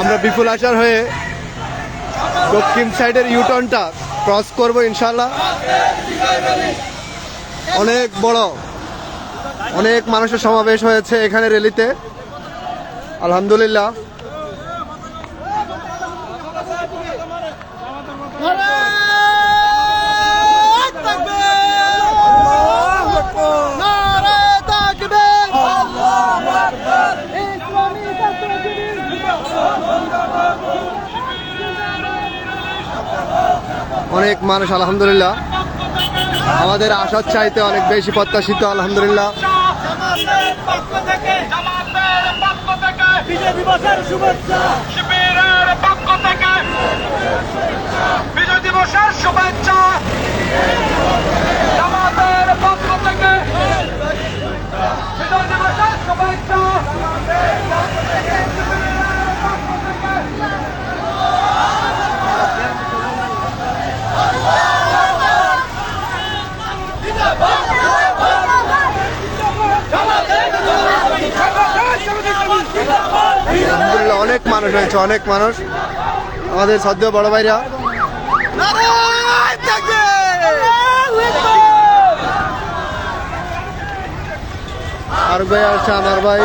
আমরা বিপুল আচার হয়ে দক্ষিণ সাইডের ইউটার্নটা ক্রস করব ইনশাল্লাহ। অনেক বড়, অনেক মানুষের সমাবেশ হয়েছে এখানে র্যালিতে, আলহামদুলিল্লাহ। অনেক মানুষ আলহামদুলিল্লাহ, আমাদের আশার চাইতে অনেক বেশি প্রত্যাশিত আলহামদুলিল্লাহ। বিজয় দিবসের শুভেচ্ছা, শিবিরের পক্ষ থেকে বিজয় দিবসের শুভেচ্ছা, জামাতের পক্ষ থেকে বিজয় দিবসের শুভেচ্ছা। আলহামদুলিল্লাহ অনেক মানুষ হয়েছে, অনেক মানুষ, আমাদের সদ্য বড় ভাইরা। আর ভাই আসছে আনার ভাই।